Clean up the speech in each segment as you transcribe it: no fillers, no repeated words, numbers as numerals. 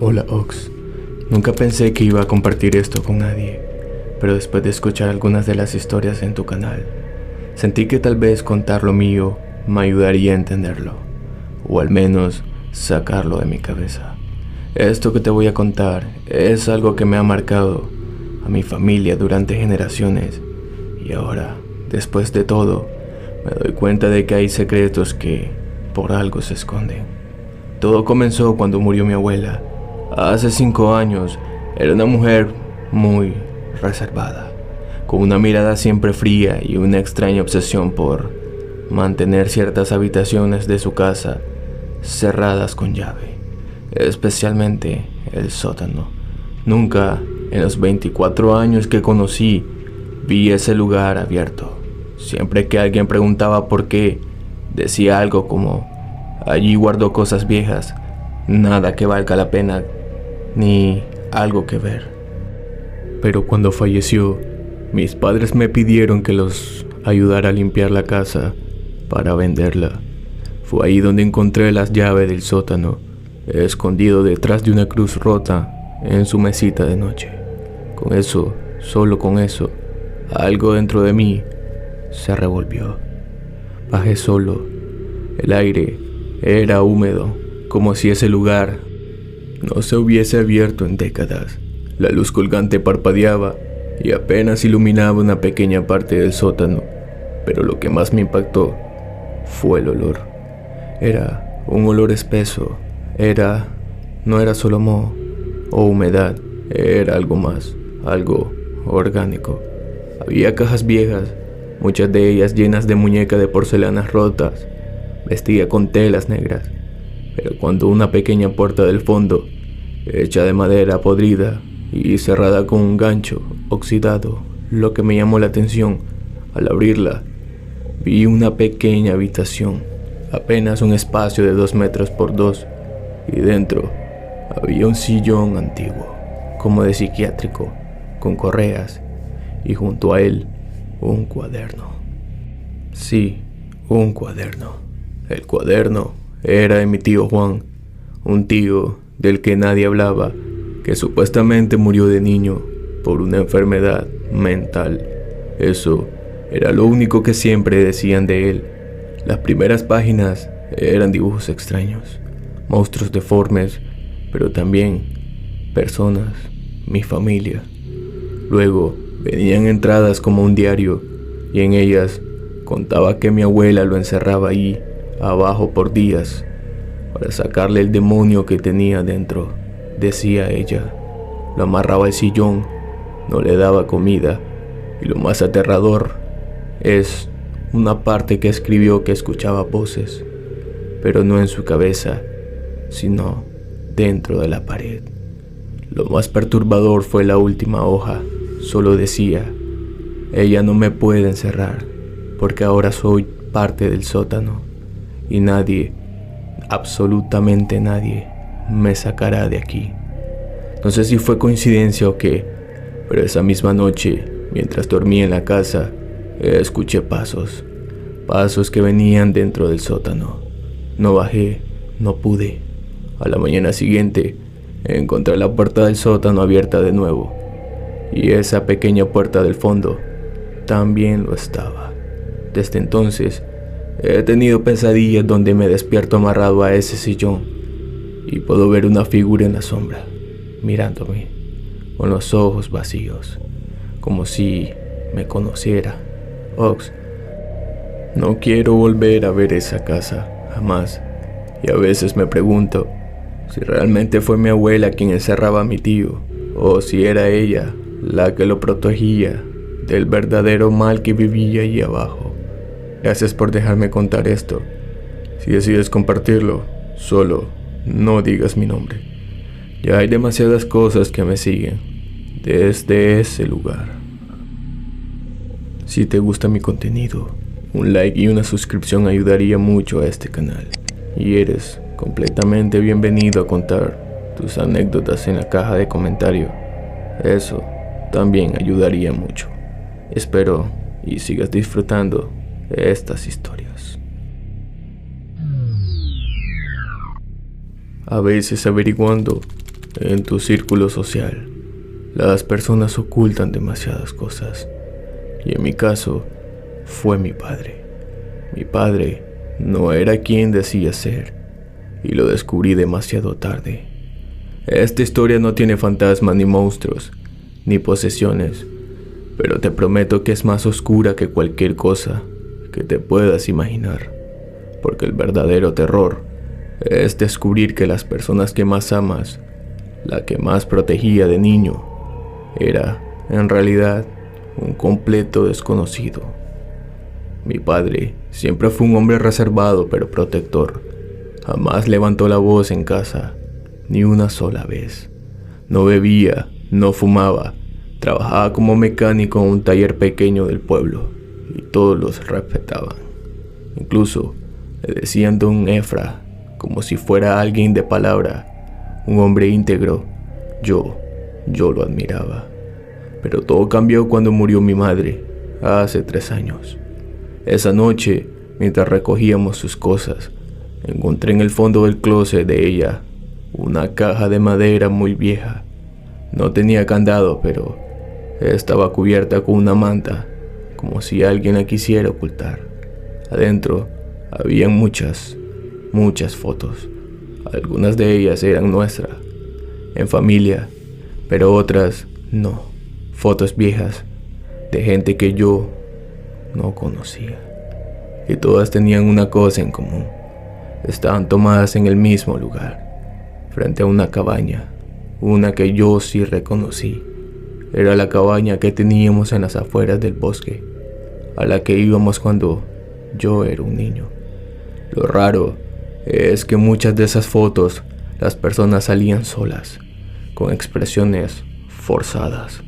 Hola Ox, nunca pensé que iba a compartir esto con nadie, pero después de escuchar algunas de las historias en tu canal, sentí que tal vez contar lo mío me ayudaría a entenderlo, o al menos sacarlo de mi cabeza. Esto que te voy a contar es algo que me ha marcado a mi familia durante generaciones, y ahora, después de todo, me doy cuenta de que hay secretos que por algo se esconden. Todo comenzó cuando murió mi abuela. Hace 5 años. Era una mujer muy reservada, con una mirada siempre fría y una extraña obsesión por mantener ciertas habitaciones de su casa cerradas con llave, especialmente el sótano. Nunca en los 24 años que conocí vi ese lugar abierto. Siempre que alguien preguntaba por qué, decía algo como: allí guardó cosas viejas, nada que valga la pena, ni algo que ver. Pero cuando falleció, mis padres me pidieron que los ayudara a limpiar la casa para venderla. Fue ahí donde encontré las llaves del sótano, escondido detrás de una cruz rota en su mesita de noche. Con eso, solo con eso, algo dentro de mí se revolvió. Bajé solo. El aire era húmedo, como si ese lugar no se hubiese abierto en décadas. La luz colgante parpadeaba y apenas iluminaba una pequeña parte del sótano, pero lo que más me impactó fue el olor. Era un olor espeso. No era solo moho o humedad, era algo más, algo orgánico. Había cajas viejas, muchas de ellas llenas de muñecas de porcelanas rotas, vestía con telas negras, pero cuando una pequeña puerta del fondo, hecha de madera podrida y cerrada con un gancho oxidado, lo que me llamó la atención, al abrirla, vi una pequeña habitación, apenas un espacio de 2 metros por 2, y dentro había un sillón antiguo, como de psiquiátrico, con correas, y junto a él, un cuaderno. Sí, un cuaderno. El cuaderno era de mi tío Juan, un tío del que nadie hablaba, que supuestamente murió de niño por una enfermedad mental. Eso era lo único que siempre decían de él. Las primeras páginas eran dibujos extraños, monstruos deformes, pero también personas, mi familia. Luego venían entradas como un diario, y en ellas contaba que mi abuela lo encerraba ahí abajo por días para sacarle el demonio que tenía dentro, decía ella. Lo amarraba al sillón, no le daba comida, y lo más aterrador es una parte que escribió que escuchaba voces, pero no en su cabeza, sino dentro de la pared. Lo más perturbador fue la última hoja. Solo decía: ella no me puede encerrar, porque ahora soy parte del sótano, y nadie, absolutamente nadie, me sacará de aquí. No sé si fue coincidencia o qué, pero esa misma noche, mientras dormía en la casa, escuché pasos que venían dentro del sótano. No bajé, no pude. A la mañana siguiente, encontré la puerta del sótano abierta de nuevo, y esa pequeña puerta del fondo también lo estaba. Desde entonces, he tenido pesadillas donde me despierto amarrado a ese sillón y puedo ver una figura en la sombra, mirándome, con los ojos vacíos, como si me conociera. Ox, no quiero volver a ver esa casa, jamás. Y a veces me pregunto si realmente fue mi abuela quien encerraba a mi tío, o si era ella la que lo protegía del verdadero mal que vivía allí abajo. Gracias por dejarme contar esto. Si decides compartirlo, solo no digas mi nombre. Ya hay demasiadas cosas que me siguen desde ese lugar. Si te gusta mi contenido, un like y una suscripción ayudaría mucho a este canal. Y eres completamente bienvenido a contar tus anécdotas en la caja de comentarios. Eso también ayudaría mucho. Espero y sigas disfrutando de estas historias. A veces averiguando En tu círculo social, las personas ocultan demasiadas cosas. Y en mi caso, fue mi padre. Mi padre no era quien decía ser, y lo descubrí demasiado tarde. Esta historia no tiene fantasmas ni monstruos, ni posesiones, pero te prometo que es más oscura que cualquier cosa que te puedas imaginar, porque el verdadero terror es descubrir que las personas que más amas, la que más protegía de niño, era, en realidad, un completo desconocido. Mi padre siempre fue un hombre reservado pero protector. Jamás levantó la voz en casa, ni una sola vez. No bebía, no fumaba, trabajaba como mecánico en un taller pequeño del pueblo y todos los respetaban. Incluso le decían Don Efra, como si fuera alguien de palabra, un hombre íntegro. Yo lo admiraba. Pero todo cambió cuando murió mi madre, hace 3 años. Esa noche, mientras recogíamos sus cosas, encontré en el fondo del closet de ella una caja de madera muy vieja. No tenía candado, pero estaba cubierta con una manta, como si alguien la quisiera ocultar. Adentro habían muchas fotos. Algunas de ellas eran nuestras, en familia, pero otras no. Fotos viejas de gente que yo no conocía. Y todas tenían una cosa en común. Estaban tomadas en el mismo lugar, frente a una cabaña, una que yo sí reconocí. Era la cabaña que teníamos en las afueras del bosque, a la que íbamos cuando yo era un niño. Lo raro es que muchas de esas fotos las personas salían solas, con expresiones forzadas,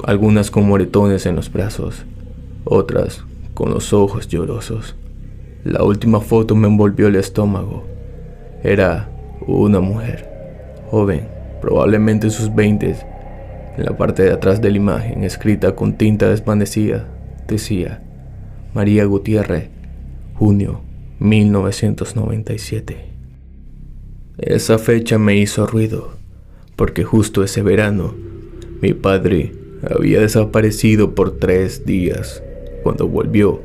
algunas con moretones en los brazos, otras con los ojos llorosos. La última foto me envolvió el estómago. Era una mujer, joven, probablemente en sus 20. En la parte de atrás de la imagen, escrita con tinta desvanecida, decía: María Gutiérrez, junio 1997. Esa fecha me hizo ruido, porque justo ese verano, mi padre había desaparecido por 3 días. Cuando volvió,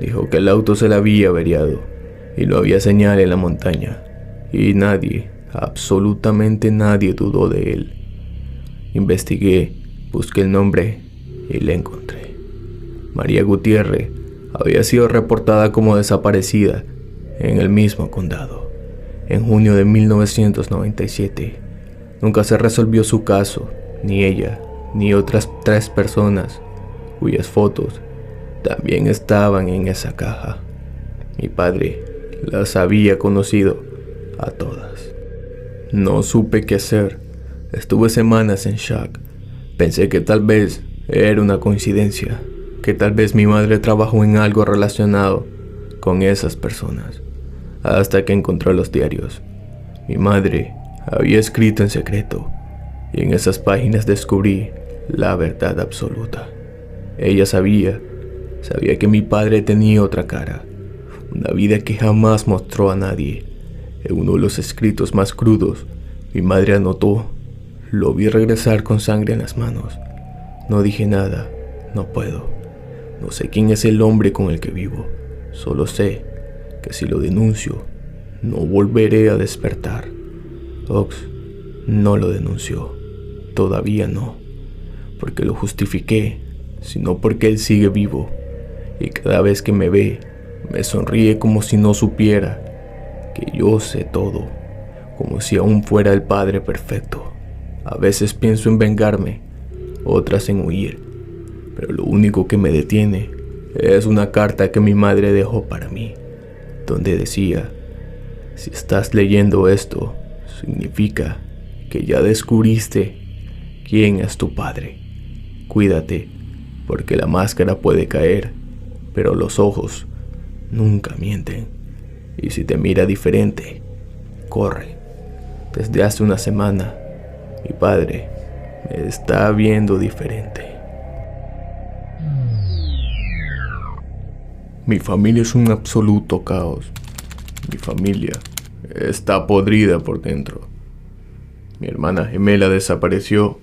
dijo que el auto se le había averiado y no había señal en la montaña, y nadie, absolutamente nadie dudó de él. Investigué, busqué el nombre y le encontré. María Gutiérrez había sido reportada como desaparecida en el mismo condado en junio de 1997. Nunca se resolvió su caso, ni ella, ni otras 3 personas cuyas fotos también estaban en esa caja. Mi padre las había conocido a todas. No supe qué hacer. Estuve semanas en shock. Pensé que tal vez era una coincidencia, que tal vez mi madre trabajó en algo relacionado con esas personas, hasta que encontré los diarios. Mi madre había escrito en secreto, y en esas páginas descubrí la verdad absoluta. Ella sabía que mi padre tenía otra cara, una vida que jamás mostró a nadie. En uno de los escritos más crudos, mi madre anotó: lo vi regresar con sangre en las manos. No dije nada, no puedo. No sé quién es el hombre con el que vivo. Solo sé que si lo denuncio, no volveré a despertar. Ox no lo denunció. Todavía no, porque lo justifiqué, sino porque él sigue vivo. Y cada vez que me ve, me sonríe como si no supiera que yo sé todo, como si aún fuera el padre perfecto. A veces pienso en vengarme, otras en huir, pero lo único que me detiene es una carta que mi madre dejó para mí, donde decía: si estás leyendo esto, significa que ya descubriste quién es tu padre. Cuídate, porque la máscara puede caer, pero los ojos nunca mienten. Y si te mira diferente, corre. Desde hace una semana, mi padre me está viendo diferente. Mi familia es un absoluto caos. Mi familia está podrida por dentro. Mi hermana gemela desapareció,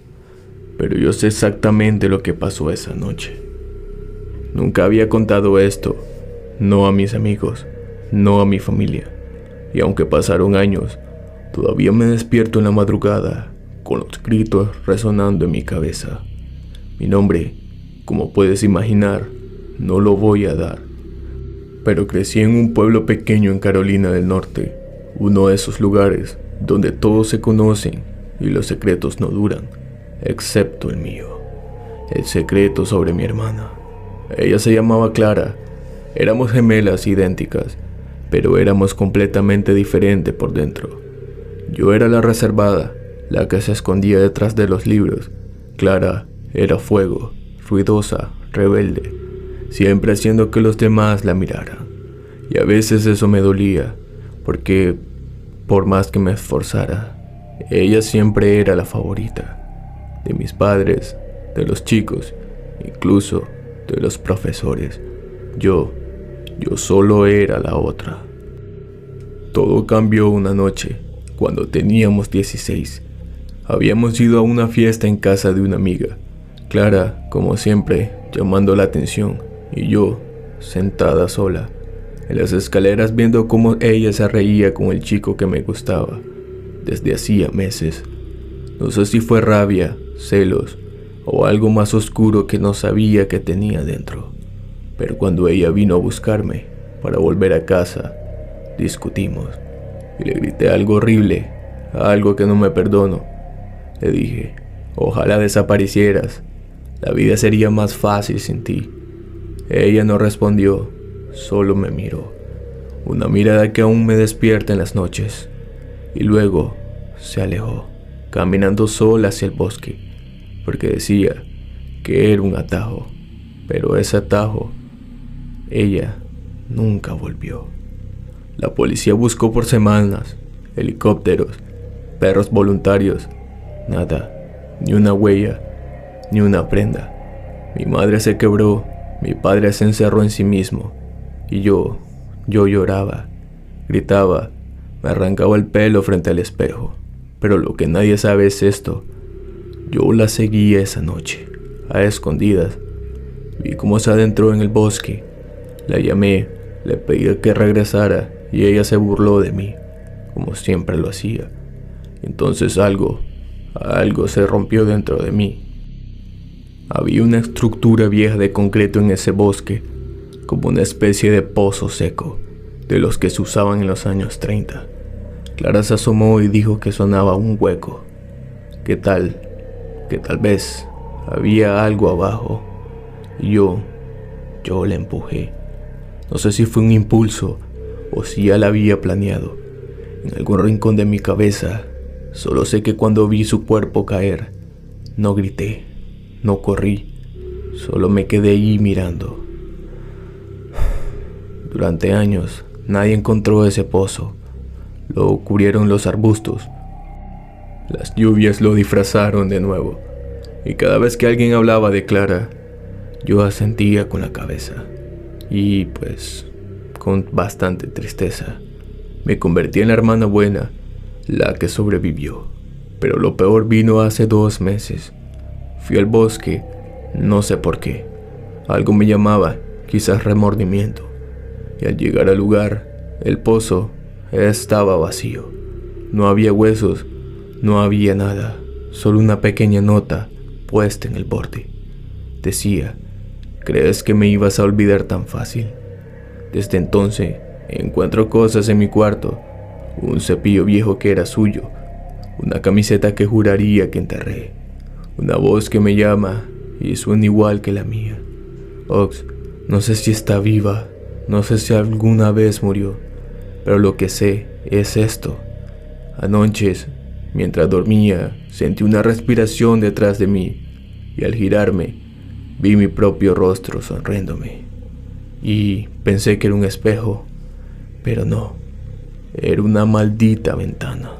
pero yo sé exactamente lo que pasó esa noche. Nunca había contado esto, no a mis amigos, no a mi familia. Y aunque pasaron años, todavía me despierto en la madrugada con los gritos resonando en mi cabeza. Mi nombre, como puedes imaginar, no lo voy a dar. Pero crecí en un pueblo pequeño en Carolina del Norte, uno de esos lugares donde todos se conocen y los secretos no duran, excepto el mío. El secreto sobre mi hermana. Ella se llamaba Clara. Éramos gemelas idénticas, pero éramos completamente diferentes por dentro. Yo era la reservada, la que se escondía detrás de los libros. Clara era fuego, ruidosa, rebelde, siempre haciendo que los demás la miraran. Y a veces eso me dolía, porque por más que me esforzara, ella siempre era la favorita de mis padres, de los chicos, incluso de los profesores. Yo solo era la otra. Todo cambió una noche, cuando teníamos 16. Habíamos ido a una fiesta en casa de una amiga. Clara, como siempre, llamando la atención, y yo, sentada sola, en las escaleras viendo cómo ella se reía con el chico que me gustaba, desde hacía meses. No sé si fue rabia, celos, o algo más oscuro que no sabía que tenía dentro. Pero cuando ella vino a buscarme para volver a casa, discutimos, y le grité algo horrible, algo que no me perdono. Le dije, ojalá desaparecieras, la vida sería más fácil sin ti. Ella no respondió, solo me miró, una mirada que aún me despierta en las noches, y luego se alejó, caminando sola hacia el bosque, porque decía que era un atajo, pero ese atajo, ella nunca volvió. La policía buscó por semanas, helicópteros, perros voluntarios, nada, ni una huella, ni una prenda. Mi madre se quebró, mi padre se encerró en sí mismo, y yo lloraba, gritaba, me arrancaba el pelo frente al espejo. Pero lo que nadie sabe es esto: yo la seguí esa noche, a escondidas. Vi cómo se adentró en el bosque. La llamé, le pedí que regresara y ella se burló de mí, como siempre lo hacía. Entonces algo se rompió dentro de mí. Había una estructura vieja de concreto en ese bosque, como una especie de pozo seco, de los que se usaban en los años 30. Clara se asomó y dijo que sonaba un hueco. Que tal vez había algo abajo. Y yo la empujé. No sé si fue un impulso o si ya la había planeado. En algún rincón de mi cabeza, solo sé que cuando vi su cuerpo caer, no grité, no corrí, solo me quedé ahí mirando. Durante años, nadie encontró ese pozo. Lo cubrieron los arbustos. Las lluvias lo disfrazaron de nuevo. Y cada vez que alguien hablaba de Clara, yo asentía con la cabeza. Y pues, con bastante tristeza, me convertí en la hermana buena, la que sobrevivió. Pero lo peor vino hace 2 meses. Fui al bosque, no sé por qué. Algo me llamaba, quizás remordimiento. Y al llegar al lugar, el pozo estaba vacío. No había huesos, no había nada, solo una pequeña nota puesta en el borde. Decía, ¿crees que me ibas a olvidar tan fácil? Desde entonces, encuentro cosas en mi cuarto, un cepillo viejo que era suyo, una camiseta que juraría que enterré, una voz que me llama y suena igual que la mía. Ox, no sé si está viva, no sé si alguna vez murió, pero lo que sé es esto. Anoche, mientras dormía, sentí una respiración detrás de mí, y al girarme, vi mi propio rostro sonriéndome. Y pensé que era un espejo, pero no, era una maldita ventana.